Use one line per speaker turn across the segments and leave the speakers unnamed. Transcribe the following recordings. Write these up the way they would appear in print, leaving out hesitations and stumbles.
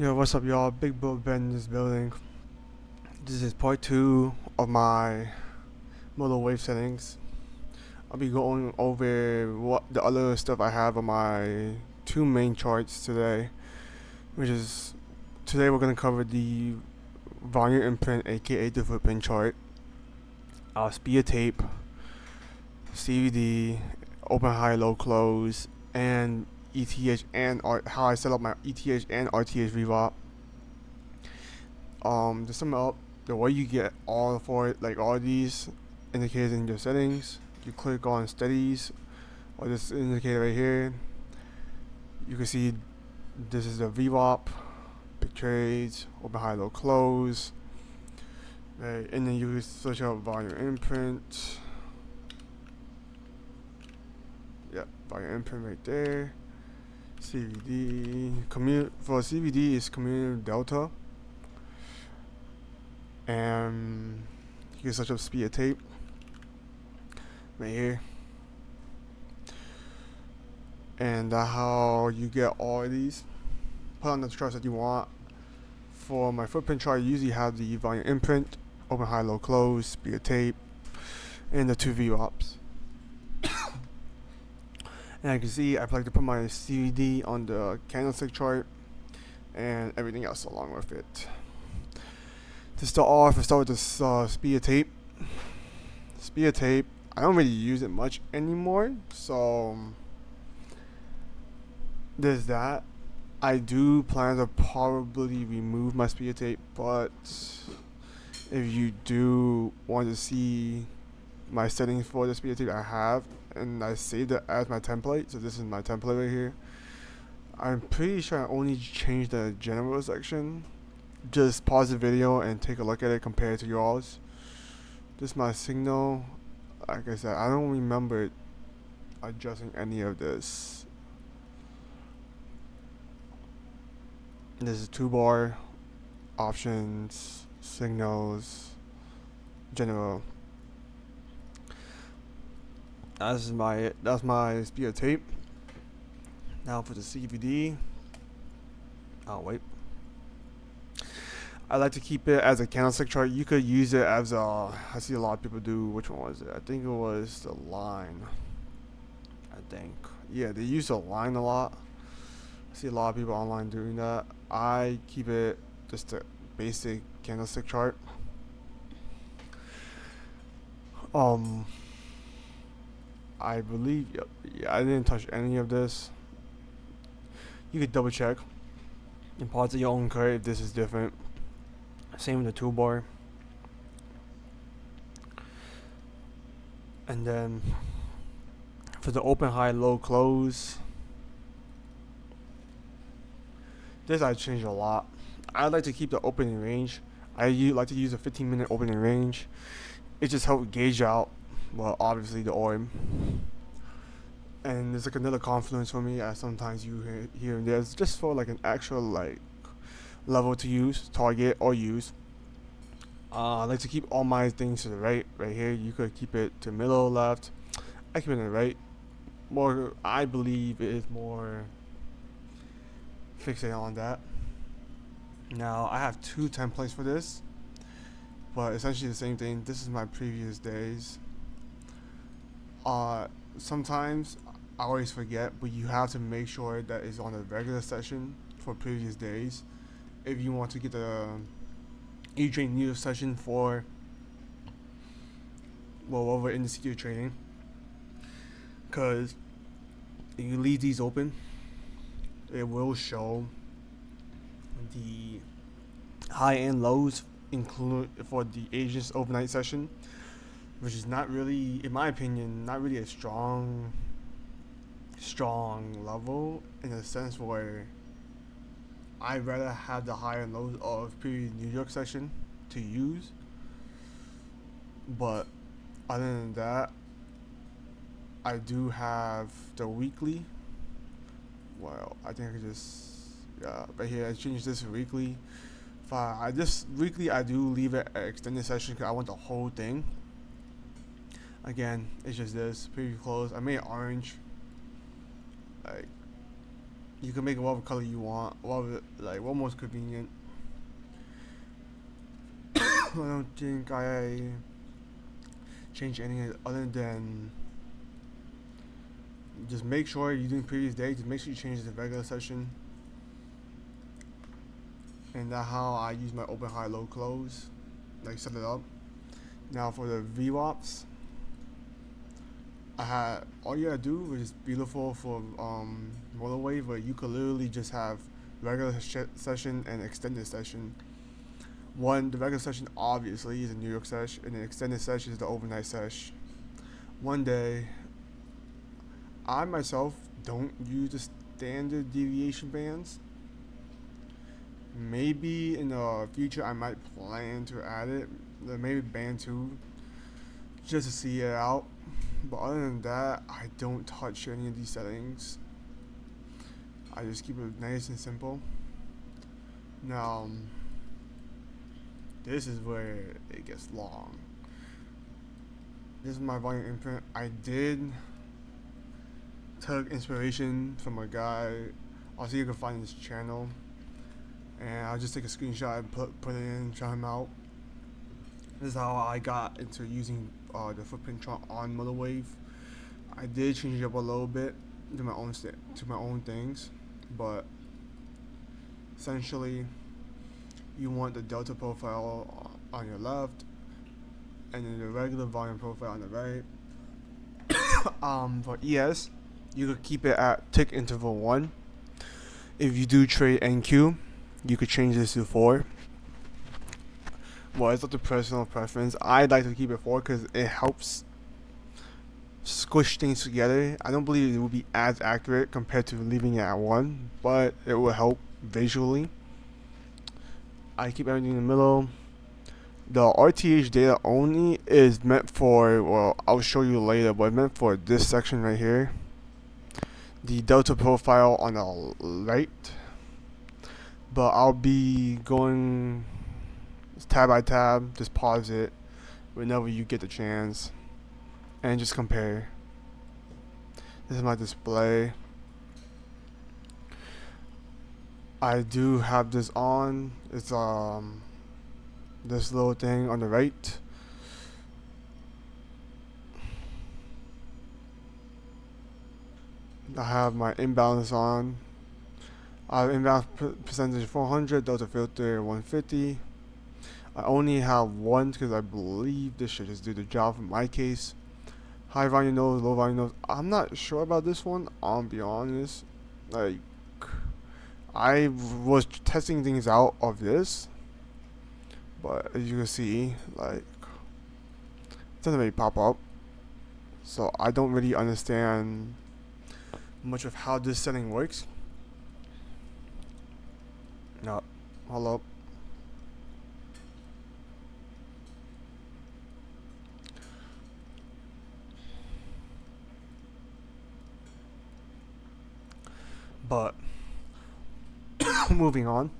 Yo, what's up, y'all? Big Bill Ben in this building. This is part 2 of my MotiveWave settings. I'll be going over what the other stuff I have on my two main charts today, which is today we're gonna cover the volume imprint, aka the footprint chart, speed of tape, CVD, open, high, low, close, and ETH and how I set up my ETH and RTH VWAP. To sum it up, the way you get all these indicators in your settings, you click on steadies or this indicator right here. You can see this is the VWAP, big trades, open, high, low, close, right? And then you can search out volume imprint. Yeah, volume imprint right there. CVD for CVD is community delta, and you can search up speed of tape right here, and that's how you get all of these. Put on the charts that you want. For my footprint chart, I usually have the volume imprint, open, high, low, close, speed of tape, and the two VWAPs. And I can see I like to put my CVD on the candlestick chart and everything else along with it. To start off, I start with this speed of tape. Speed of tape, I don't really use it much anymore, so there's that. I do plan to probably remove my speed of tape, but if you do want to see my settings for the speed of tape, I have, and I saved it as my template, so this is my template right here. I'm pretty sure I only changed the general section. Just pause the video and take a look at it compared to yours. This is my signal. Like I said, I don't remember adjusting any of this. This is 2-bar, options, signals, general. That's my speed of tape. Now for the CVD. Oh wait. I like to keep it as a candlestick chart. You could use it as I see a lot of people do. Which one was it? I think it was the line. Yeah, they use the line a lot. I see a lot of people online doing that. I keep it just a basic candlestick chart. I believe, yeah, I didn't touch any of this. You could double check and pause at your own curve if this is different. Same with the 2-bar. And then for the open, high, low, close, this I changed a lot. I like to keep the opening range. I like to use a 15-minute opening range. It just helps gauge out, well, obviously the orb. And there's like another confluence for me. Sometimes you here and there. It's just for like an actual level to use, target, or use. I like to keep all my things to the right here. You could keep it to middle, left. I keep it to the right. More, I believe it is more fixated on that. Now I have two templates for this, but essentially the same thing. This is my previous days. Sometimes I always forget, but you have to make sure that it's on the regular session for previous days if you want to get the E-Train news session for over in the studio trading. Because if you leave these open, it will show the high and lows include for the agents overnight session, which is not really, in my opinion, not really a strong level, in a sense where I'd rather have the high and lows of previous New York session to use. But other than that, I do have the weekly. Well, I think I could just right here I changed this to weekly. This weekly I do leave it an extended session because I want the whole thing. Again, it's just this preview close. I made it orange. Like You can make it whatever color you want, whatever, like what most convenient. I don't think I change anything other than just make sure you're doing previous day. Just make sure you change the regular session, and that's how I use my open, high, low, close. Like set it up. Now for the VWAPs, I had all you gotta do is beautiful for MotiveWave, where you could literally just have regular session and extended session. The regular session obviously is a New York sesh, and the extended session is the overnight sesh. One day, I myself don't use the standard deviation bands. Maybe in the future I might plan to add it, maybe band 2, just to see it out. But other than that, I don't touch any of these settings. I just keep it nice and simple. Now, this is where it gets long. This is my volume imprint. I did took inspiration from a guy. I'll see if you can find his channel, and I'll just take a screenshot and put it in, shout him out. This is how I got into using the footprint chart on MotiveWave. I did change it up a little bit to my own things, but essentially, you want the delta profile on your left, and then the regular volume profile on the right. For ES, you could keep it at tick interval 1. If you do trade NQ, you could change this to 4. Well, it's up to personal preference. I'd like to keep it 4 because it helps squish things together. I don't believe it will be as accurate compared to leaving it at 1, but it will help visually. I keep everything in the middle. The RTH data only is meant for, well, I'll show you later, but it's meant for this section right here. The delta profile on the right. But I'll be going tab by tab, just pause it whenever you get the chance and just compare. This is my display. I do have this on. It's this little thing on the right. I have my imbalance on. I have imbalance percentage 400, delta filter 150. I only have one because I believe this should just do the job for my case. High volume nose, low volume nose. I'm not sure about this one, I'll be honest. Like, I was testing things out of this, but as you can see, like, it doesn't really pop up. So I don't really understand much of how this setting works. No, hold up. But moving on,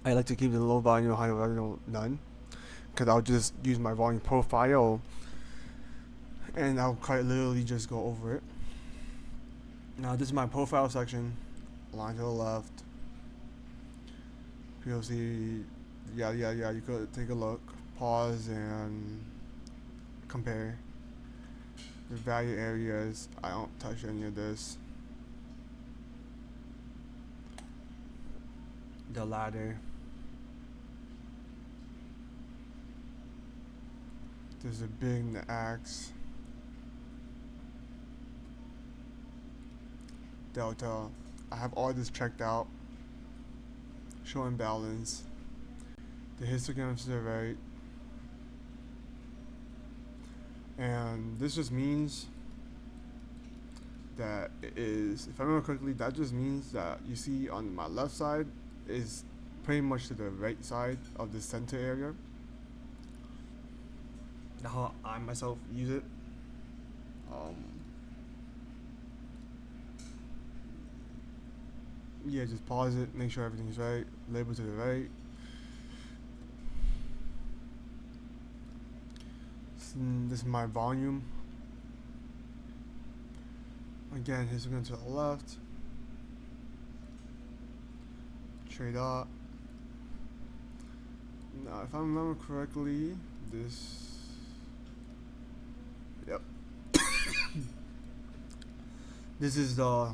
I like to keep the low volume, high volume none, because I'll just use my volume profile and I'll quite literally just go over it. Now this is my profile section, line to the left. You'll see, yeah, you could take a look, pause and compare. The value areas, I don't touch any of this. The ladder. There's a big in the axe. Delta. I have all this checked out. Show imbalance. The histogram to the right. And this just means that it is, if I remember correctly, that just means that you see on my left side is pretty much to the right side of the center area. How I myself use it. Yeah, just pause it, make sure everything's right, label to the right. This is my volume. Again, histogram to the left. Straight up. Now, if I remember correctly, this. Yep. This is the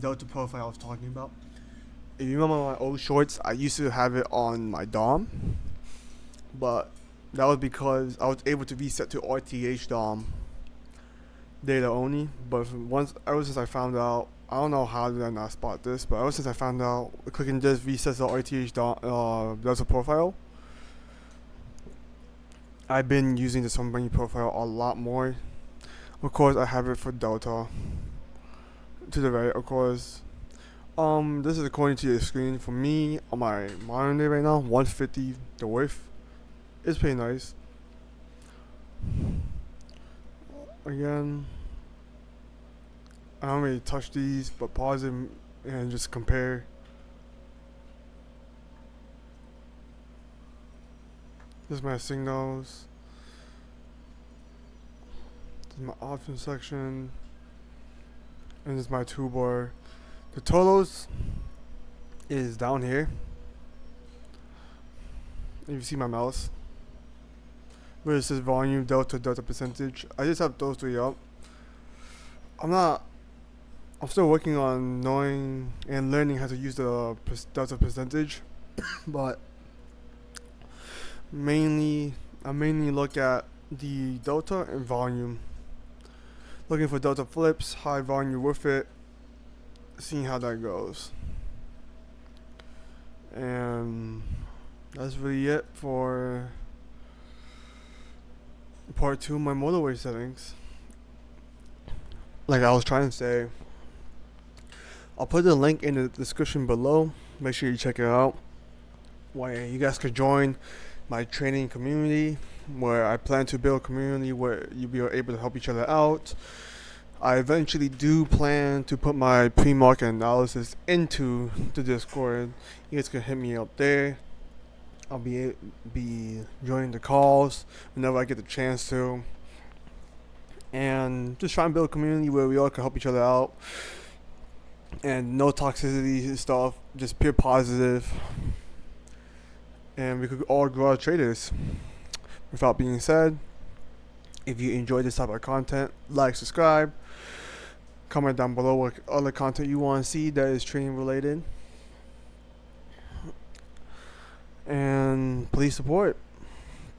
Delta profile I was talking about. If you remember my old shorts, I used to have it on my DOM, but that was because I was able to reset to RTH DOM data only. But ever since I found out, I don't know how did I not spot this, but ever since I found out clicking this resets the RTH DOM Delta profile, I've been using the Sunbunny profile a lot more. Of course, I have it for Delta to the right, of course. This is according to your screen. For me, on my monitor right now, 150 the width. It's pretty nice. Again, I don't really touch these, but pause them and just compare. This is my signals. This is my options section. And this is my toolbar. The totals is down here. If you see my mouse, where it says volume, delta percentage. I just have those three up. I'm still working on knowing and learning how to use the delta percentage, but I mainly look at the delta and volume. Looking for delta flips, high volume with it, seeing how that goes. And that's really it for part 2 of my MotiveWave settings. Like I was trying to say, I'll put the link in the description below. Make sure you check it out. Where you guys could join my training community, where I plan to build a community where you'll be able to help each other out. I eventually do plan to put my pre-market analysis into the Discord. You guys can hit me up there. I'll be joining the calls whenever I get the chance to. And just try and build a community where we all can help each other out. And no toxicity and stuff, just pure positive. And we could all grow as traders. Without being said, if you enjoy this type of content, like, subscribe, comment down below what other content you want to see that is trading related, and please support.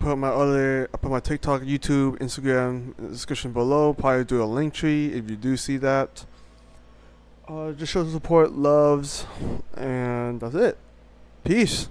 I put my TikTok, YouTube, Instagram in the description below. Probably do a link tree if you do see that. Just show support, loves, and that's it. Peace.